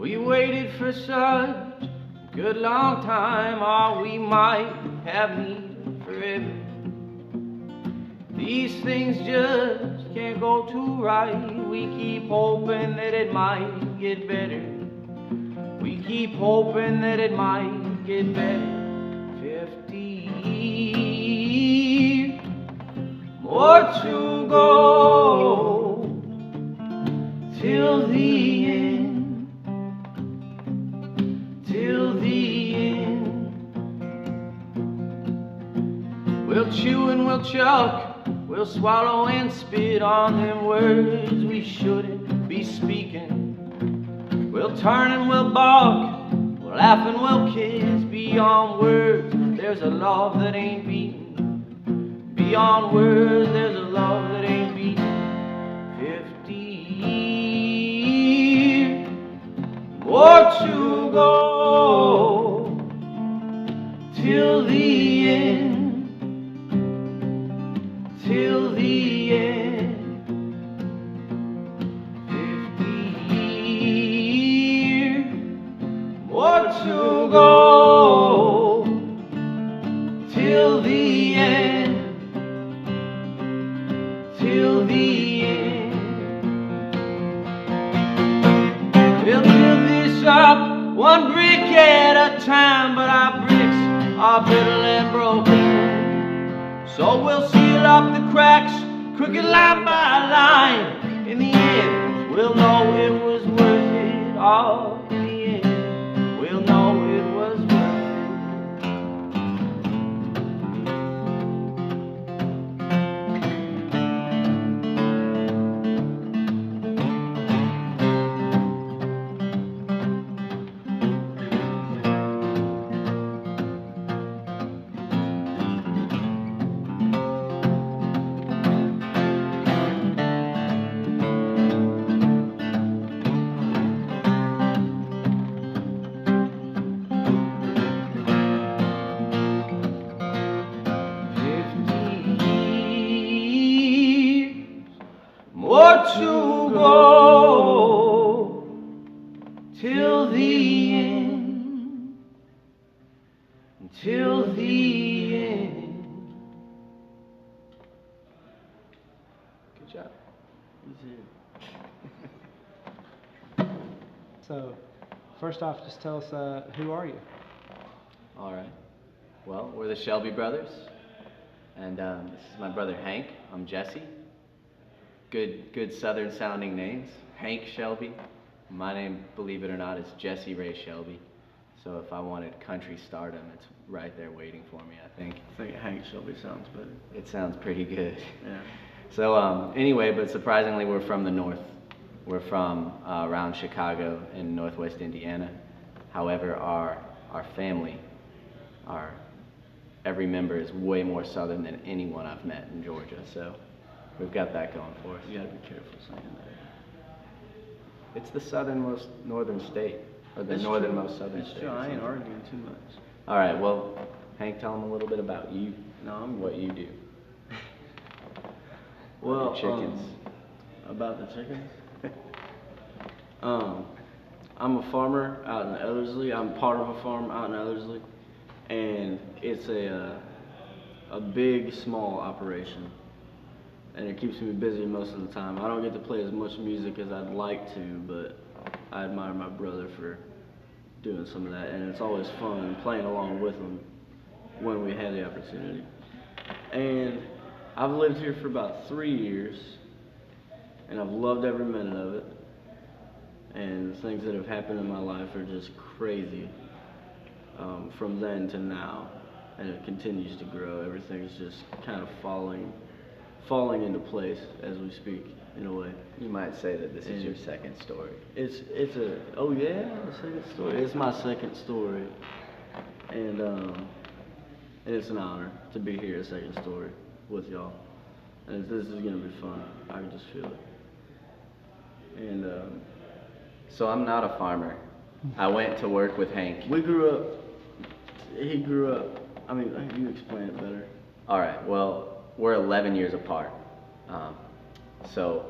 We waited for such a good long time, or we might have needed forever. These things just can't go too right. We keep hoping that it might get better. We keep hoping that it might get better. 50 more to go till the end, till the end. We'll chew and we'll choke, we'll swallow and spit on them words we shouldn't be speaking. We'll turn and we'll balk, we'll laugh and we'll kiss. Beyond words, there's a love that ain't beaten. Beyond words, there's a love that ain't beaten. 50 more to go till the end, till the end. 50 more to go till the end, till the end. We'll build this up one brick at a time, but our bricks are brittle and broken. So we'll seal up the cracks, crooked line by line. In the end, we'll know it was worth it all. In the end, we'll know it was worth it. More to go till the end, till the end. Good job. So, first off, just tell us, who are you? All right. Well, we're the Shelby Brothers, and this is my brother Hank. I'm Jesse. Good Southern sounding names. Hank Shelby. My name, believe it or not, is Jesse Ray Shelby. So if I wanted country stardom, it's right there waiting for me, I think. I think Hank Shelby sounds better. It sounds pretty good. Yeah. So anyway, but surprisingly, we're from the north. We're from around Chicago in northwest Indiana. However, our family, every member is way more southern than anyone I've met in Georgia. So we've got that going for us. You gotta be careful saying that. It's the southernmost northern state, or the It's northernmost true. southern It's state. true. or I ain't something. arguing too much. All right, well, Hank, tell them a little bit about you. No, I'm What you do. well. The chickens. About the chickens. I'm a farmer out in Ellerslie. I'm part of a farm out in Ellerslie, and it's a big, small operation, and it keeps me busy most of the time. I don't get to play as much music as I'd like to, but I admire my brother for doing some of that, and it's always fun playing along with him when we have the opportunity. And I've lived here for about 3 years, and I've loved every minute of it. And the things that have happened in my life are just crazy from then to now, and it continues to grow. Everything's just kind of falling into place as we speak, in a way. You might say that this is your second story. It's a oh yeah, the second story. It's my second story, and it's an honor to be here at Second Story with y'all, and this is gonna be fun. I can just feel it. And So I'm not a farmer. I went to work with Hank. we grew up. He grew up. I mean, you explain it better. All right, well, we're 11 years apart. So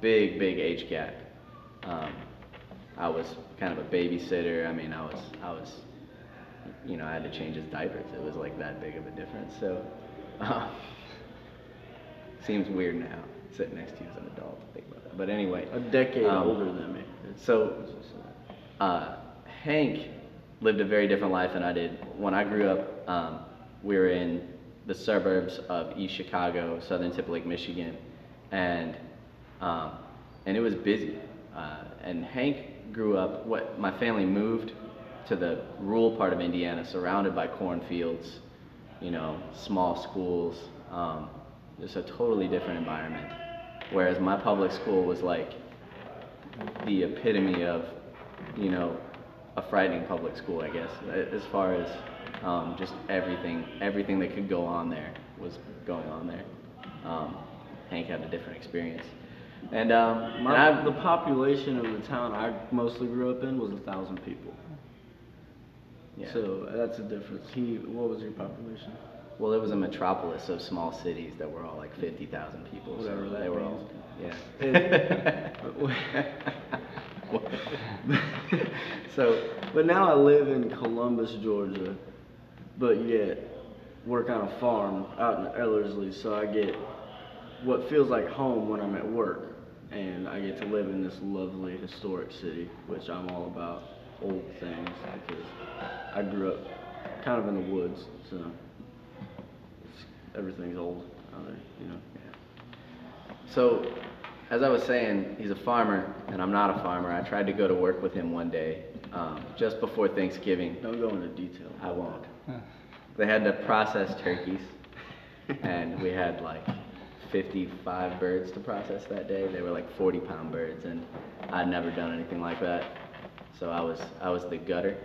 big age gap. I was kind of a babysitter. I mean, I was, you know, I had to change his diapers. It was like that big of a difference. So, seems weird now, sitting next to you as an adult to think about that. But anyway. A decade older than me. So, Hank lived a very different life than I did. When I grew up, we were in the suburbs of East Chicago, southern tip of Lake Michigan, and it was busy. And Hank grew up, my family moved to the rural part of Indiana, surrounded by cornfields, you know, small schools, just a totally different environment. Whereas my public school was like the epitome of, you know, a frightening public school, I guess, as far as just everything that could go on there was going on there. Hank had a different experience. And the population of the town I mostly grew up in was 1,000 people. Yeah. So that's a difference. What was your population? Well, it was a metropolis of small cities that were all like 50,000 people. Whatever so that they were means. all, yeah. So, but now I live in Columbus, Georgia, but yet work on a farm out in Ellerslie, so I get what feels like home when I'm at work, and I get to live in this lovely historic city, which I'm all about old things because I grew up kind of in the woods, so everything's old out there, you know. So, as I was saying, he's a farmer, and I'm not a farmer. I tried to go to work with him one day, just before Thanksgiving. Don't go into detail. I won't. They had to process turkeys, and we had like 55 birds to process that day. They were like 40-pound birds, and I'd never done anything like that. So I was the gutter,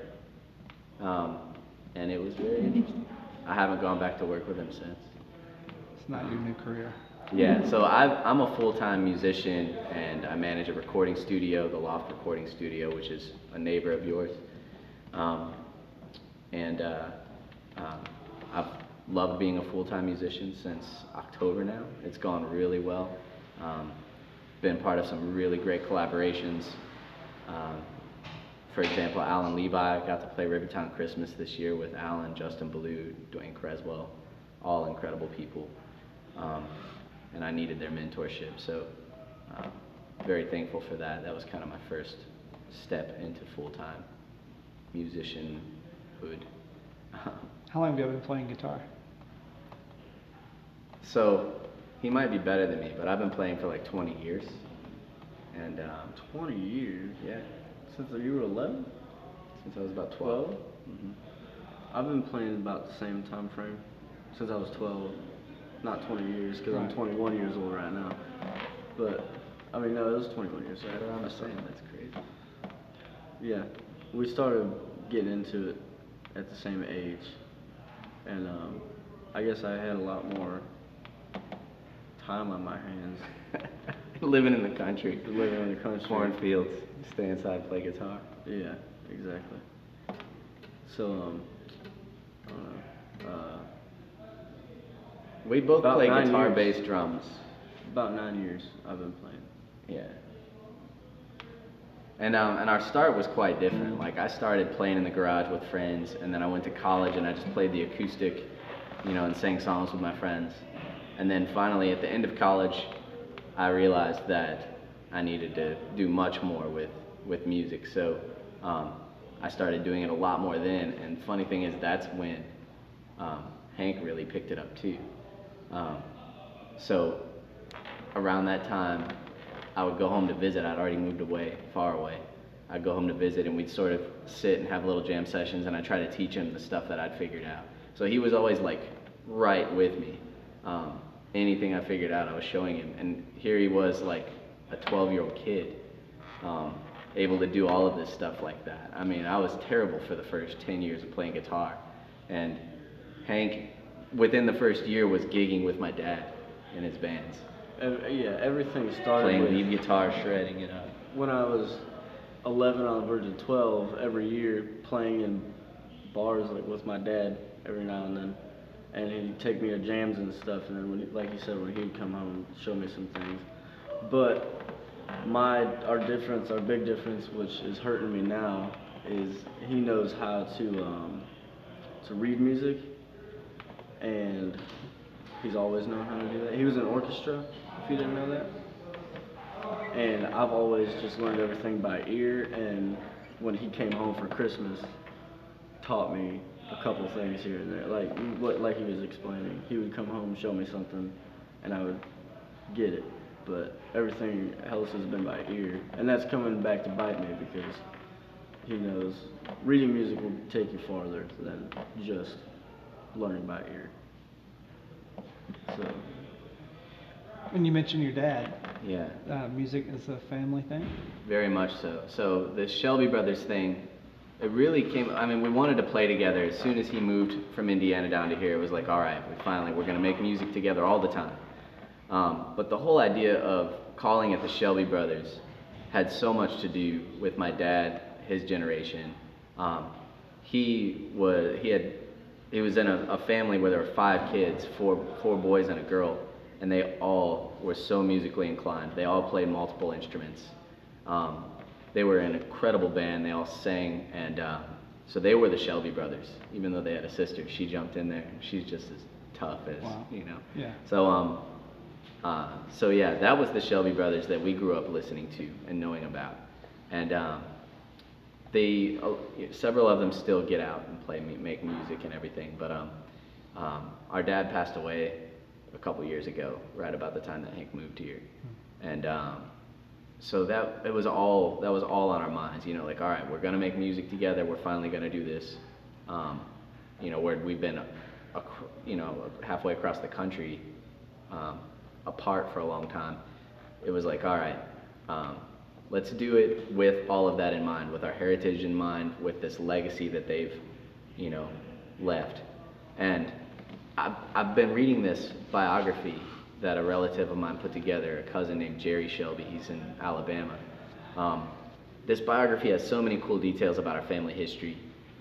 and it was very interesting. I haven't gone back to work with him since. It's not your new career. Yeah, so I'm a full-time musician, and I manage a recording studio, the Loft Recording Studio, which is a neighbor of yours. I've loved being a full-time musician since October now. It's gone really well. Been part of some really great collaborations. For example, Alan Levi got to play Rivertown Christmas this year with Alan, Justin Ballou, Dwayne Creswell, all incredible people. And I needed their mentorship, so very thankful for that. That was kind of my first step into full-time musicianhood. How long have you been playing guitar? So, he might be better than me, but I've been playing for like 20 years. And 20 years? Yeah. Since you were 11? Since I was about 12. Mm-hmm. I've been playing about the same time frame, since I was 12. Not 20 years, because I'm 21 years old right now. But, I mean, no, it was 21 years. Right around the same, that's crazy. Yeah, we started getting into it at the same age. And I guess I had a lot more time on my hands. Living in the country. Living in the country. Cornfields. Stay inside, play guitar. Yeah, exactly. So, I don't know. We both About play 9 guitar, years. bass, drums. About 9 years I've been playing. Yeah. And our start was quite different. Like, I started playing in the garage with friends, and then I went to college and I just played the acoustic, you know, and sang songs with my friends. And then finally, at the end of college, I realized that I needed to do much more with music. So I started doing it a lot more then. And funny thing is, that's when Hank really picked it up too. So around that time, I would go home to visit. I'd already moved away, far away. I'd go home to visit, and we'd sort of sit and have little jam sessions, and I'd try to teach him the stuff that I'd figured out. So he was always like right with me. Anything I figured out, I was showing him. And here he was, like a 12-year-old kid, able to do all of this stuff like that. I mean, I was terrible for the first 10 years of playing guitar. And Hank, within the first year, was gigging with my dad in his bands. Yeah, everything started Playing with lead guitar, shredding it up. when I was 11 on the verge of 12, every year playing in bars like with my dad every now and then. And he'd take me to jams and stuff, and then, like you said, when he'd come home and show me some things. But our big difference, which is hurting me now, is he knows how to read music, and he's always known how to do that. He was in orchestra, if you didn't know that. And I've always just learned everything by ear, and when he came home for Christmas, taught me a couple things here and there. Like he was explaining, he would come home, show me something, and I would get it. But everything else has been by ear, and that's coming back to bite me because he knows reading music will take you farther than just learning by ear. So. When you mentioned your dad, Yeah. Music is a family thing? Very much so. So the Shelby Brothers thing, it really came, I mean, we wanted to play together. As soon as he moved from Indiana down to here, it was like, all right, we're going to make music together all the time. But the whole idea of calling it the Shelby Brothers had so much to do with my dad, his generation. He was in a family where there were 5 kids, four boys and a girl. And they all were so musically inclined. They all played multiple instruments. They were an incredible band. They all sang, and so they were the Shelby Brothers. Even though they had a sister, she jumped in there. She's just as tough as, Wow. you know. Yeah. So yeah, that was the Shelby Brothers that we grew up listening to and knowing about. And several of them still get out and make music and everything. But our dad passed away a couple years ago, right about the time that Hank moved here, and so that was all on our minds. You know, like, all right, we're gonna make music together. We're finally gonna do this. You know, where we've been, halfway across the country, apart for a long time. It was like, all right, let's do it with all of that in mind, with our heritage in mind, with this legacy that they've, left, and. I've been reading this biography that a relative of mine put together, a cousin named Jerry Shelby. He's in Alabama. This biography has so many cool details about our family history,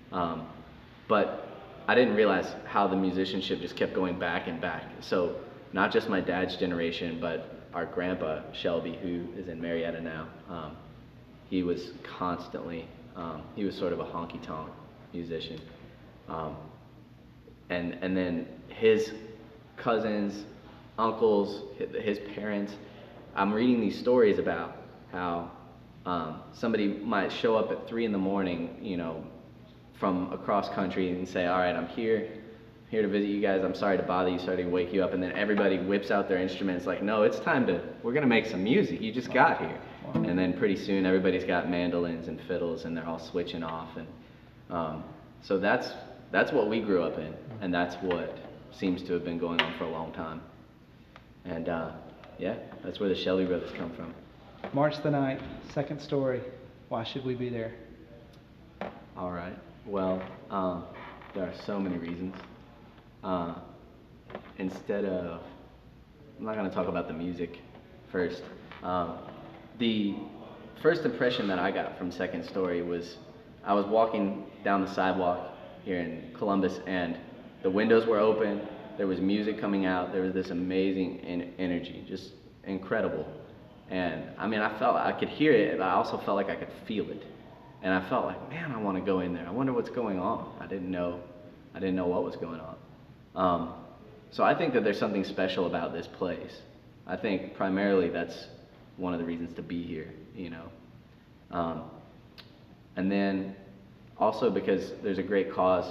but I didn't realize how the musicianship just kept going back and back. So not just my dad's generation, but our grandpa Shelby, who is in Marietta now, he was constantly, he was sort of a honky-tonk musician. And then his cousins, uncles, his parents. I'm reading these stories about how somebody might show up at 3 a.m, from across country and say, all right, I'm here to visit you guys. I'm sorry to bother you, sorry to wake you up. And then everybody whips out their instruments like, no, it's time we're going to make some music. You just got here. And then pretty soon everybody's got mandolins and fiddles and they're all switching off. And so that's what we grew up in, and that's what seems to have been going on for a long time. And yeah, that's where the Shelby Brothers come from. March the 9th, second story. Why should we be there? All right. Well, there are so many reasons. I'm not going to talk about the music first. The first impression that I got from Second Story was I was walking down the sidewalk here in Columbus, and the windows were open, there was music coming out, there was this amazing energy, just incredible. And I mean, I could hear it, but I also felt like I could feel it. And I felt like, man, I want to go in there. I wonder what's going on. I didn't know what was going on. So I think that there's something special about this place. I think primarily that's one of the reasons to be here, and then also because there's a great cause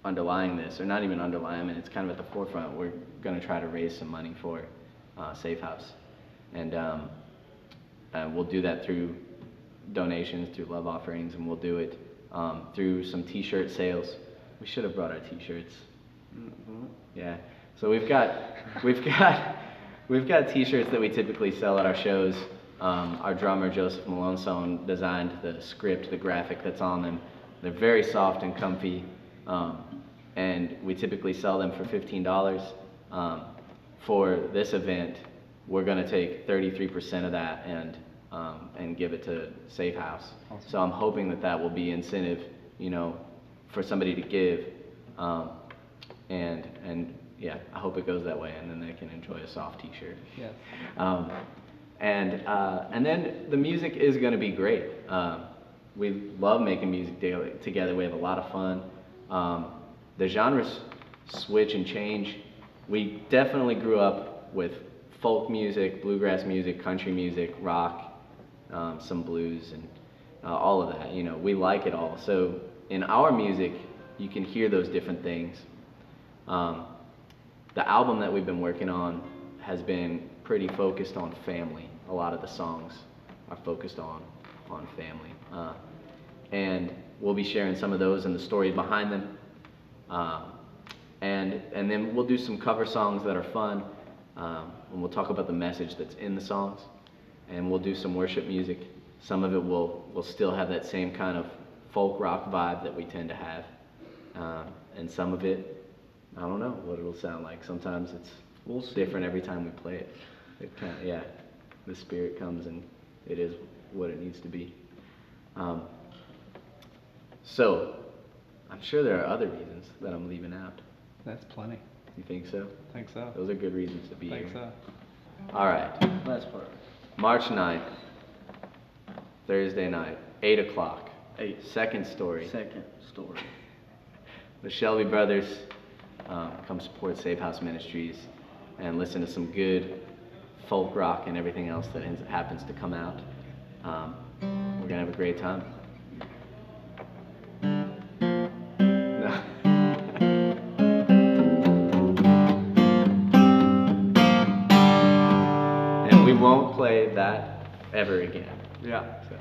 underlying this, or not even underlying, I mean, it's kind of at the forefront. We're going to try to raise some money for SafeHouse, and we'll do that through donations, through love offerings, and we'll do it through some t-shirt sales. We should have brought our t-shirts. Yeah, so we've got t-shirts that we typically sell at our shows. Our drummer, Joseph Malone, designed the script, the graphic that's on them. They're very soft and comfy, and we typically sell them for $15. For this event, we're going to take 33% of that and give it to SafeHouse. Awesome. So I'm hoping that will be incentive, for somebody to give, and yeah, I hope it goes that way, and then they can enjoy a soft T-shirt. Yes. And then the music is going to be great. We love making music together. We have a lot of fun. The genres switch and change. We definitely grew up with folk music, bluegrass music, country music, rock, some blues, and all of that. You know, we like it all. So in our music, you can hear those different things. The album that we've been working on has been pretty focused on family. A lot of the songs are focused on family. And we'll be sharing some of those and the story behind them. And then we'll do some cover songs that are fun. And we'll talk about the message that's in the songs. And we'll do some worship music. Some of it will still have that same kind of folk rock vibe that we tend to have. And some of it, I don't know what it'll sound like. Sometimes it's different every time we play it. It kind of, yeah, the Spirit comes and it is what it needs to be. So, I'm sure there are other reasons that I'm leaving out. That's plenty. You think so? I think so. Those are good reasons to be I think here. so. All right, Last part. March 9th, Thursday night, 8 o'clock. 8. Second story. Second story. The Shelby Brothers come support SafeHouse Ministries and listen to some good folk rock and everything else that happens to come out. We're gonna have a great time. And we won't play that ever again. Yeah. So.